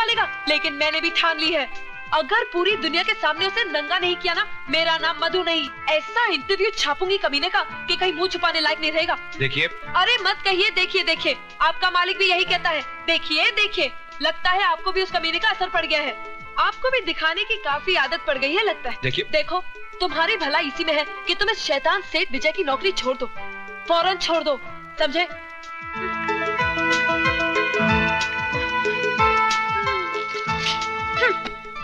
पालेगा। लेकिन मैंने भी ठान ली है, अगर पूरी दुनिया के सामने उसे नंगा नहीं किया ना, मेरा नाम मधु नहीं, ऐसा इंटरव्यू छापूंगी कमीने का कि कहीं मुंह छुपाने लायक नहीं रहेगा। देखिए, अरे मत कहिए देखिए देखिए, आपका मालिक भी यही कहता है, देखिए देखिए। लगता है आपको भी उस कमीने का असर पड़ गया है, आपको भी दिखाने की काफी आदत पड़ गई है लगता है। देखिए, देखो तुम्हारी भला इसी में है कि तुम इस शैतान सेठ विजय की नौकरी छोड़ दो, फौरन छोड़ दो, समझे?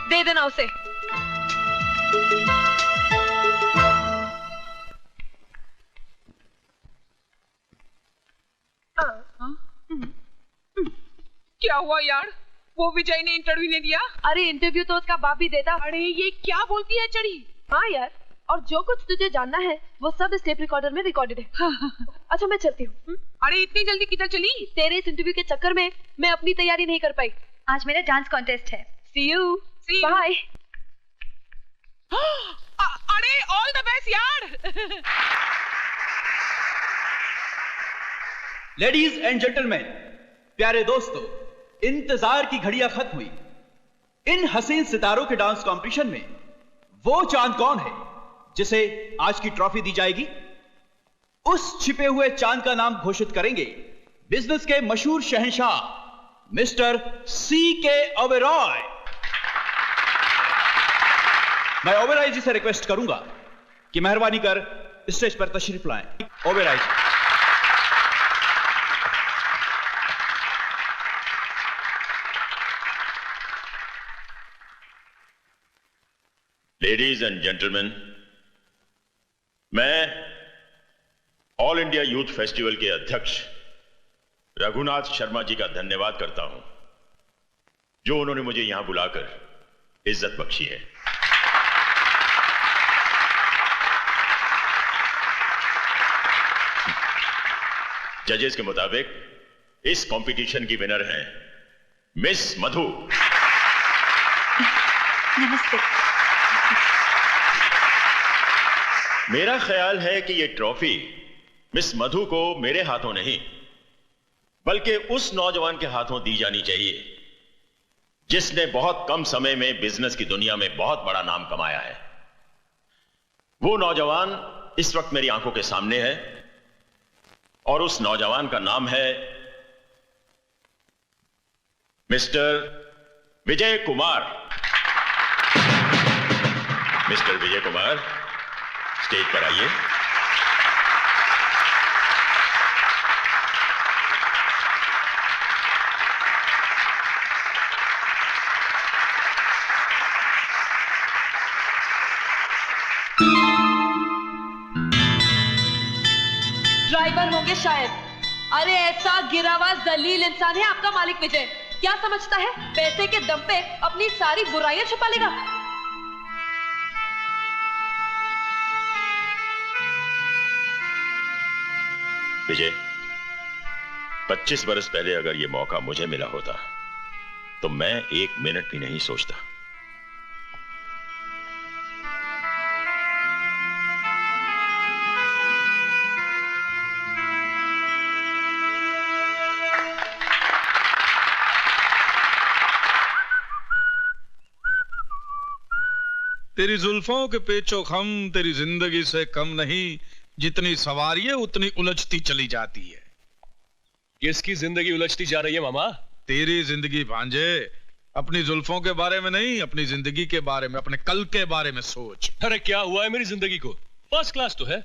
दे देना उसे। क्या हुआ यार, वो विजय ने इंटरव्यू नहीं दिया? अरे इंटरव्यू तो उसका बाप भी देता। अरे ये क्या बोलती है चढ़ी? हाँ यार, और जो कुछ तुझे जानना है वो सब इस टेप रिकॉर्डर में रिकॉर्डेड है। अच्छा मैं चलती हूँ। अरे इतनी जल्दी किधर चली? तेरे इस इंटरव्यू के चक्कर में मैं अपनी तैयारी नहीं कर पाई। आज मेरा डांस कॉन्टेस्ट है। See you. See you. Bye. अरे ऑल द बेस्ट यार। लेडीज एंड जेंटलमैन, प्यारे दोस्तों, इंतजार की घड़ियां खत्म हुई। इन हसीन सितारों के डांस कंपटीशन में वो चांद कौन है जिसे आज की ट्रॉफी दी जाएगी? उस छिपे हुए चांद का नाम घोषित करेंगे बिजनेस के मशहूर शहंशाह मिस्टर C.K. ओबेरॉय। मैं ओबेरॉय जी से रिक्वेस्ट करूंगा कि मेहरबानी कर स्टेज पर तशरीफ लाएं। ओबेरॉय जी। लेडीज एंड जेंटलमैन, मैं ऑल इंडिया यूथ फेस्टिवल के अध्यक्ष रघुनाथ शर्मा जी का धन्यवाद करता हूं, जो उन्होंने मुझे यहां बुलाकर इज्जत बख्शी है। जजेस के मुताबिक इस कंपटीशन की विनर हैं मिस मधु। नमस्ते। मेरा ख्याल है कि यह ट्रॉफी मिस मधु को मेरे हाथों नहीं बल्कि उस नौजवान के हाथों दी जानी चाहिए जिसने बहुत कम समय में बिजनेस की दुनिया में बहुत बड़ा नाम कमाया है। वो नौजवान इस वक्त मेरी आंखों के सामने है और उस नौजवान का नाम है mister Vijay Kumar. Mister Vijay Kumar, stage पर आइए। ड्राइवर होंगे शायद। अरे ऐसा गिरा हुआ जलील इंसान है आपका मालिक विजय। क्या समझता है पैसे के दम पे अपनी सारी बुराइयां छुपा लेगा? विजय, 25 बरस पहले अगर यह मौका मुझे मिला होता तो मैं 1 मिनट भी नहीं सोचता। तेरी जुल्फों के पेचो खम तेरी जिंदगी से कम नहीं, जितनी सवारी है उतनी उलझती चली जाती है। किसकी जिंदगी उलझती जा रही है मामा? तेरी जिंदगी भांजे। अपनी जुल्फों के बारे में नहीं, अपनी जिंदगी के बारे में, अपने कल के बारे में सोच। अरे क्या हुआ है मेरी जिंदगी को? फर्स्ट क्लास तो है।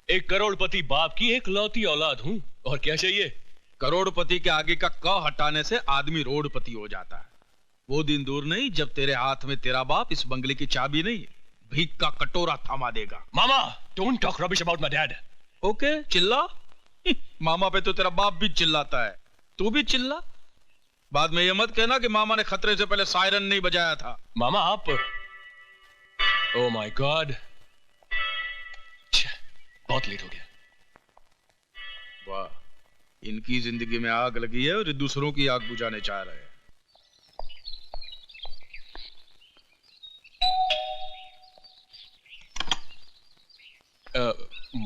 एक करोड़पति बाप की एक लौती औलाद हूं, और क्या चाहिए? करोड़पति के आगे का क हटाने से आदमी रोडपति हो जाता है। वो दिन दूर नहीं जब तेरे हाथ में तेरा बाप इस बंगले की चाबी नहीं, भीख का कटोरा थमा देगा। मामा, don't talk rubbish about my dad. Okay, चिल्ला। मामा पे तो तेरा बाप भी चिल्लाता है, तू भी चिल्ला। बाद में ये मत कहना कि मामा ने खतरे से पहले सायरन नहीं बजाया था। मामा आप, ओह माय गॉड, बहुत लेट हो गया। वाह, इनकी जिंदगी में आग लगी है और ये दूसरों की आग बुझाने चाह रहे हैं।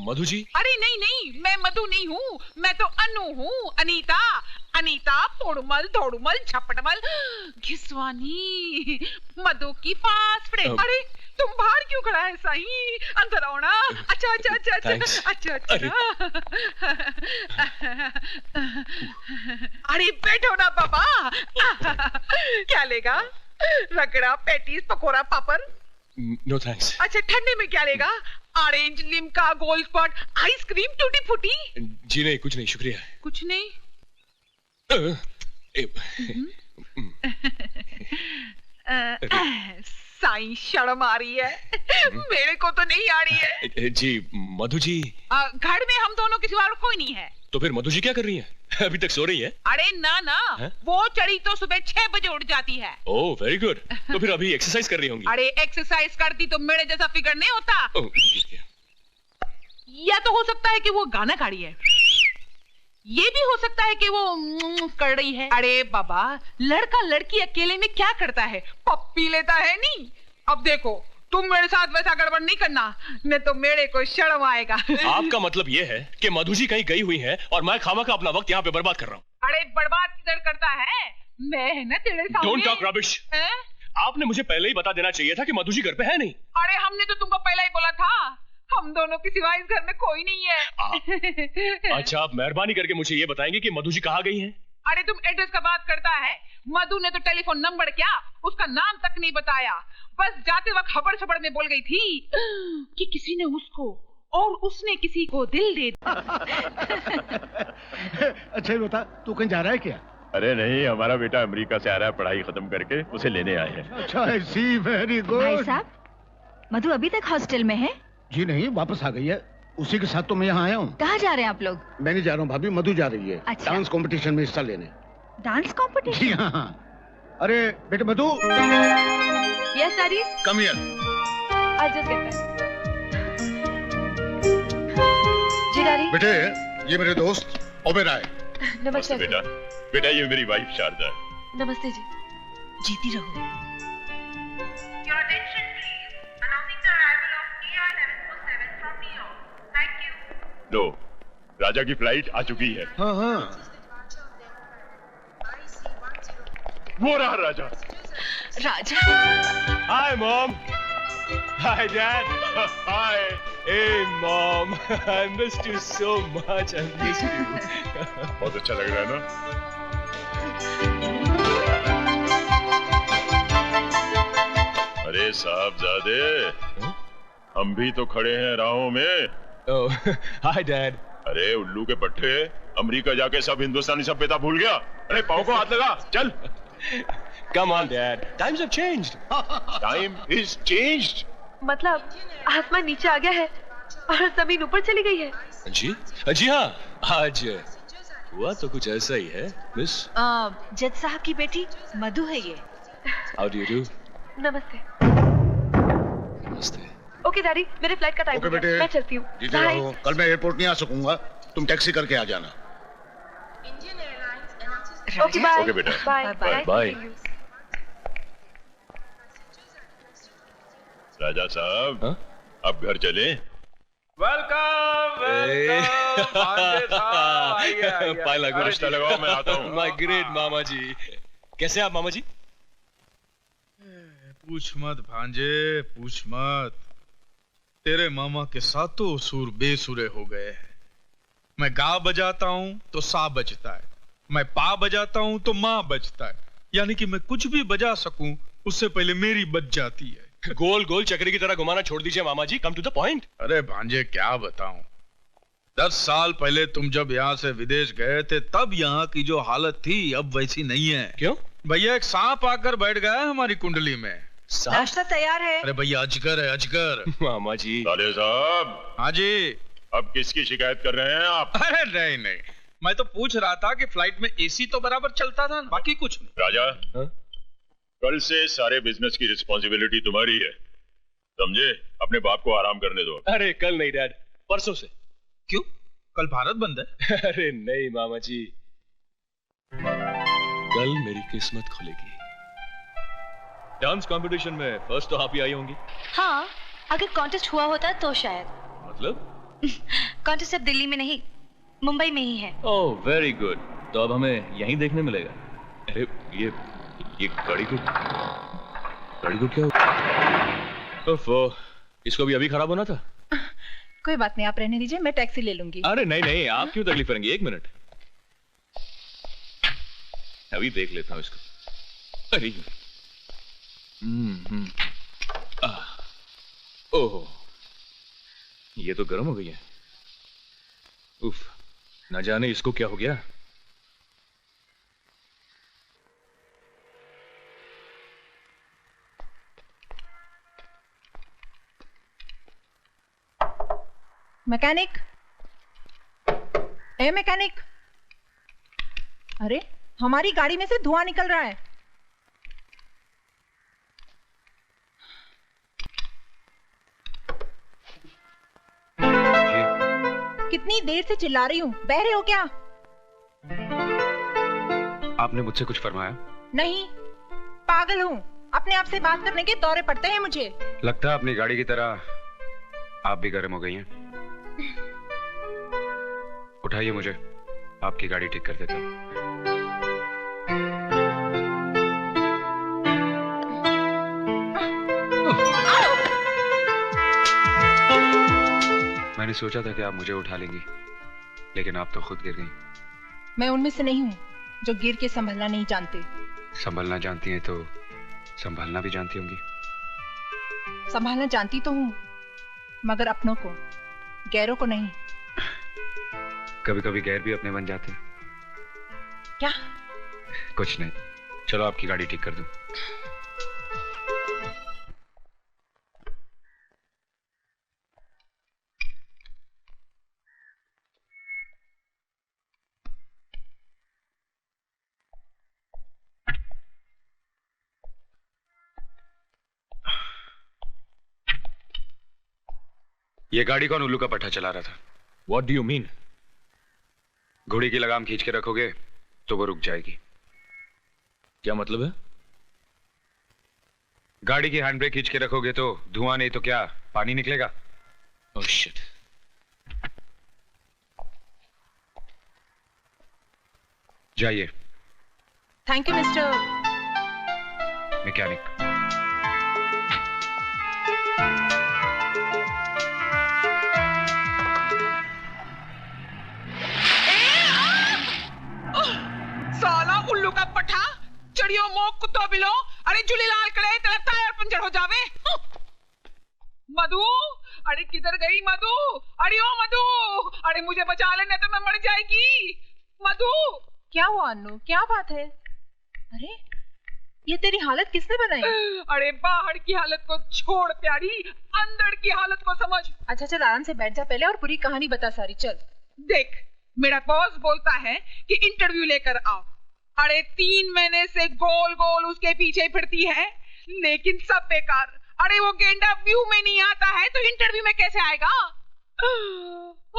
मधु जी? अरे नहीं नहीं, मैं मधु नहीं हूँ, मैं तो अनु हूँ, अनीता। अनीता पोड़ुमल धोड़ुमल झपटमल घिसवानी मधु की फास्ट फ्रेंड। अरे तुम बाहर क्यों खड़ा है सही? अंदर आओ ना। अच्छा अच्छा अच्छा अच्छा अच्छा अच्छा। अरे बैठो ना बाबा। क्या लेगा? Ragda, patties, pakora, papad? No thanks. अच्छा ठंडे में क्या लेगा? Orange, Limca, Gold Spot, ice cream, tutti frutti? जी नहीं, कुछ नहीं, शुक्रिया। कुछ नहीं। साईं शर्म आ रही है। मेरे को तो नहीं आ रही है। जी मधु जी। घर में हम दोनों के सिवा और कोई नहीं है। तो फिर मधु जी क्या कर रही है? अभी तक सो रही है? अरे ना ना है? वो चढ़ी तो सुबह 6 बजे उठ जाती है। Oh very good. तो फिर अभी एक्सरसाइज कर रही होंगी। अरे एक्सरसाइज करती तो मेरे जैसा फिगर नहीं होता। या तो हो सकता है कि वो गाना गा रही है, ये भी हो सकता है कि वो कर रही है। अरे बाबा, लड़का लड़की अकेले में क्या करता है? पप्पी लेता है नहीं। अब देखो तुम मेरे साथ वैसा गड़बड़ नहीं करना, नहीं तो मेरे को शर्म आएगा। आपका मतलब ये है कि मधु जी कहीं गई हुई है और मैं खामा का अपना वक्त यहाँ पे बर्बाद कर रहा हूँ। अरे बर्बाद किधर करता है? मैं है ना तेरे सामने। Don't talk rubbish. आपने मुझे पहले ही बता देना चाहिए था कि मधु जी घर पे है नहीं। अरे हमने तो तुमको पहले ही बोला था, हम दोनों के सिवा इस घर में कोई नहीं है। अच्छा आप मेहरबानी करके मुझे ये बताएंगे कि मधु जी कहाँ गई हैं? अरे तुम एड्रेस का बात करता है। मधु ने तो टेलीफोन नंबर क्या, उसका नाम तक नहीं बताया। बस जाते वक्त हबड़ छबड़ में बोल गई थी कि किसी ने उसको और उसने किसी को दिल दे दिया। अच्छा ये बता, तू कहीं जा रहा है क्या? अरे नहीं, हमारा बेटा अमेरिका से आ रहा है पढ़ाई खत्म करके, उसे लेने आए हैं। अच्छा ऐसी, वेरी गुड। भाई साहब, मधु अभी तक हॉस्टल में है? जी नहीं, वापस आ गई है। उसी के साथ तो मैं यहाँ आया हूँ। कहाँ जा रहे हैं आप लोग? मैं नहीं जा रहा हूँ भाभी, मधु जा रही है। अच्छा। डांस कंपटीशन में हिस्सा लेने। Dance competition? जी हाँ। अरे बेटे Madhu. Yes daddy. Come here. I just get back. जी डैडी। बेटे ये मेरे दोस्त ओबेरॉय। नमस्ते बेटा। बेटा ये मेरी वाइफ शारदा है। नमस्ते जी। जीती रहो। Your attention please. Announcing the arrival of AR1147 from New York. Thank you. लो, राजा की फ्लाइट आ चुकी है। हाँ हाँ। वो रहा राजा। राजा। Hi mom. Hi dad. Hi. Hey mom. I missed you so much. I missed you. बहुत अच्छा लग रहा है ना? अरे साहबजादे, हम भी तो खड़े हैं राहों में। Oh, hi dad. अरे उल्लू के पट्टे, अमेरिका जाके सब हिंदुस्तानी सभ्यता भूल गया। अरे पाँव को हाथ लगा, चल। Come on dad. Times have changed. Time is changed. मतलब आसमान नीचे आ गया है और जमीन ऊपर चली गई है। जी? जी हाँ, आज हुआ तो कुछ ऐसा ही है, मिस। जज साहब की बेटी मधु है ये। How do you do? नमस्ते। नमस्ते। ओके डैडी, मेरे फ्लाइट का टाइम हो गया, मैं चलती हूँ। जीते रहो। कल मैं एयरपोर्ट नहीं आ सकूंगा, तुम टैक्सी करके आ जाना। Indian Airlines announces okay bye. Okay बेटा। Bye bye bye. राजा साहब, हाँ? अब घर चले। वेलकम पायला गुरु। रिश्ता लगाओ, मैं आता हूँ। My great मामा जी। कैसे आप मामा जी? पूछ मत भांजे, पूछ मत। तेरे मामा के सातों सुर बेसुरे हो गए हैं। मैं गा बजाता हूं तो सा बजता है, मैं पा बजाता हूं तो माँ बजता है। यानी कि मैं कुछ भी बजा सकूं उससे पहले मेरी बज जाती है। गोल गोल चक्री की तरह घुमाना छोड़ दीजिए मामा जी, कम टू द पॉइंट। अरे भांजे क्या बताऊं, 10 साल पहले तुम जब यहाँ से विदेश गए थे तब यहाँ की जो हालत थी अब वैसी नहीं है। क्यों? भैया एक सांप आकर बैठ गया है हमारी कुंडली में। नाश्ता तैयार है। अरे भैया अजगर है, अजगर। मामा जी। साले साहब, हाँ जी। अब किसकी शिकायत कर रहे हैं आप? अरे नहीं नहीं, मैं तो पूछ रहा था कि फ्लाइट में एसी तो बराबर चलता था, बाकी कुछ नहीं। राजा, हाँ? कल से सारे बिजनेस की रिस्पॉन्सिबिलिटी तुम्हारी है, समझे? अपने बाप को आराम करने दो। अरे कल नहीं डैड, परसों से। क्यों? कल भारत बंद है। अरे नहीं मामा जी, कल मेरी किस्मत खुलेगी। डांस कंपटीशन में फर्स्ट तो आप ही आई होंगी। हाँ, अगर कॉन्टेस्ट हुआ होता तो शायद। मतलब? कॉन्टेस्ट अब दिल्ली में नहीं, मुंबई में ही है। Oh very good. तो अब हमें यहीं देखने मिलेगा। अरे ये गाड़ी को क्या हुआ? ओफो, इसको भी अभी खराब होना था। कोई बात नहीं, आप रहने दीजिए, मैं टैक्सी ले लूंगी। अरे नहीं, आप क्यों तकलीफ करेंगे? 1 मिनट, अभी देख लेता हूं इसको। अरे ओह, ये तो गर्म हो गई है। उफ, न जाने इसको क्या हो गया। मैकेनिक, ए मैकेनिक, अरे हमारी गाड़ी में से धुआं निकल रहा है। कितनी देर से चिल्ला रही हूँ, बह रहे हो क्या? आपने मुझसे कुछ फरमाया? नहीं, पागल हूँ, अपने आप से बात करने के दौरे पड़ते हैं मुझे। लगता है अपनी गाड़ी की तरह आप भी गर्म हो गई हैं। उठाइए मुझे, आपकी गाड़ी ठीक कर देता हूं। मैंने सोचा था कि आप मुझे उठा लेंगी, लेकिन आप तो खुद गिर गई। मैं उनमें से नहीं हूँ जो गिर के संभलना नहीं जानते। संभलना जानती हैं तो संभालना भी जानती होंगी। संभालना जानती तो हूँ, मगर अपनों को, गैरों को नहीं। कभी कभी गैर भी अपने बन जाते हैं। क्या? कुछ नहीं, चलो आपकी गाड़ी ठीक कर दूं। ये गाड़ी कौन उल्लू का पट्टा चला रहा था? What do you mean? घोड़ी की लगाम खींच के रखोगे तो वो रुक जाएगी। क्या मतलब है? गाड़ी की हैंड ब्रेक खींच के रखोगे तो धुआं नहीं तो क्या पानी निकलेगा? Oh shit. जाइए। Thank you mister mechanic. साला उल्लू का पठा, चढ़ियो मोक कुत्तो बिलो, अरे जुली लाल कड़े तेरा टायर पंचर हो जावे। मधु, अरे किधर गई मधु? अरे ओ मधु, अरे मुझे बचा लेने तो मैं मर जाएगी। मधु, क्या हुआ अन्नू, क्या बात है? अरे ये तेरी हालत किसने बनाई? अरे बाहर की हालत को छोड़ प्यारी, अंदर की हालत को समझ। अच्छा चल आराम से बैठ जा पहले और पूरी कहानी बता सारी। चल देख, मेरा बॉस बोलता है कि इंटरव्यू लेकर आओ। अरे 3 महीने से गोल गोल उसके पीछे फिरती है, लेकिन सब बेकार। अरे वो गेंडा व्यू में नहीं आता है तो इंटरव्यू में कैसे आएगा?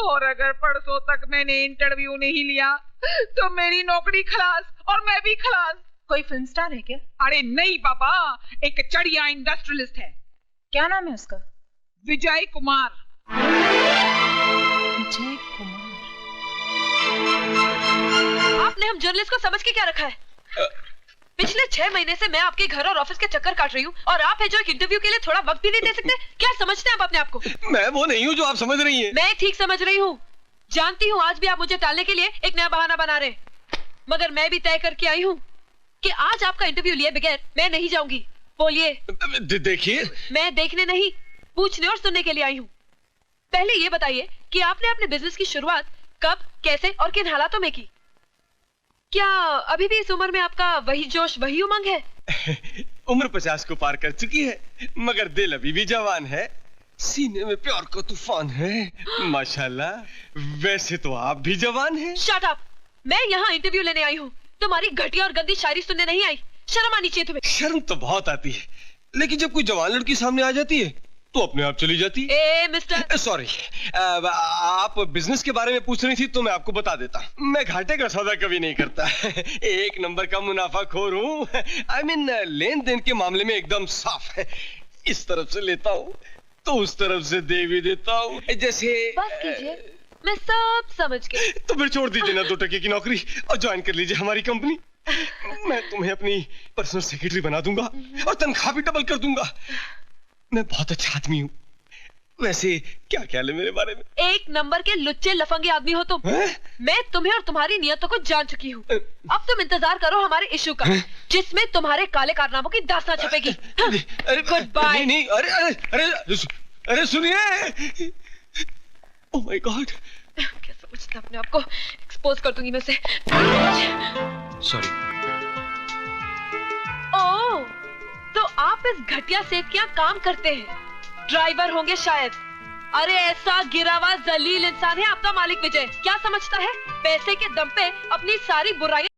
और अगर परसों तक मैंने इंटरव्यू नहीं लिया तो मेरी नौकरी खलास और मैं भी खलास। कोई फिल्म स्टार है क्या? अरे नहीं बाबा, एक चढ़िया इंडस्ट्रियलिस्ट है। क्या नाम है उसका? विजय कुमार। विजय कुमार। आपने हम जर्नलिस्ट को समझ के क्या रखा है? पिछले 6 महीने से मैं आपके घर और ऑफिस के चक्कर काट रही हूँ और आप है जो एक इंटरव्यू के लिए थोड़ा वक्त भी नहीं दे सकते। क्या समझते हैं आप अपने आप को? मैं वो नहीं हूँ जो आप समझ रही हैं। मैं ठीक समझ रही हूँ। जानती हूँ आज भी आप मुझे टालने के लिए एक नया बहाना बना रहे, मगर मैं भी तय करके आई हूँ कि आज आपका इंटरव्यू लिए बगैर मैं नहीं जाऊंगी। बोलिए। देखिए, मैं देखने नहीं, पूछने और सुनने के लिए आई हूँ। पहले ये बताइए कि आपने अपने बिजनेस की शुरुआत कब, कैसे और किन हालातों में की? क्या अभी भी इस उम्र में आपका वही जोश, वही उमंग है? उम्र 50 को पार कर चुकी है, मगर दिल अभी भी जवान है। सीने में प्यार का तूफान है, माशाल्लाह। वैसे तो आप भी जवान हैं। Shut up! मैं यहाँ इंटरव्यू लेने आई हूँ, तुम्हारी घटिया और गंदी शायरी सुनने नहीं आई। शर्म आनी चाहिए तुम्हें। शर्म तो बहुत आती है, लेकिन जब कोई जवान लड़की सामने आ जाती है तो अपने आप चली जाती है। ए मिस्टर, सॉरी, आप बिजनेस के बारे में पूछ रही थी तो मैं आपको बता देता। मैं घाटे का सौदा कभी नहीं करता। 1 नंबर का मुनाफाखोर हूँ। आई मीन लेन देन के मामले में एकदम साफ है। इस तरफ से लेता हूँ तो उस तरफ से दे भी देता हूँ। जैसे बस कीजिए, मैं सब समझ गई। तो फिर छोड़ दीजिए ना 2 टके की नौकरी और ज्वाइन कर लीजिए हमारी कंपनी। मैं तुम्हें अपनी पर्सनल सेक्रेटरी बना दूंगा और तनख्वाह भी डबल कर दूंगा। मैं बहुत अच्छा आदमी हूँ। वैसे क्या ख्याल है मेरे बारे में? 1 नंबर के लुच्चे लफंगे आदमी हो तुम। मैं तुम्हें और तुम्हारी नियतों को जान चुकी हूँ। अब तुम इंतजार करो हमारे इशू का, जिसमें तुम्हारे काले कारनामों की दास्तां छपेगी। Good bye. नहीं, अरे सुनिए। Oh my God. क्या समझता अपने आप को? एक्सपोज कर दूंगी मैं उसे। सॉरी। ओह, तो आप इस घटिया सेठ के यहाँ काम करते हैं? ड्राइवर होंगे शायद। अरे ऐसा गिरा हुआ जलील इंसान है आपका मालिक विजय। क्या समझता है पैसे के दम पे अपनी सारी बुराइयां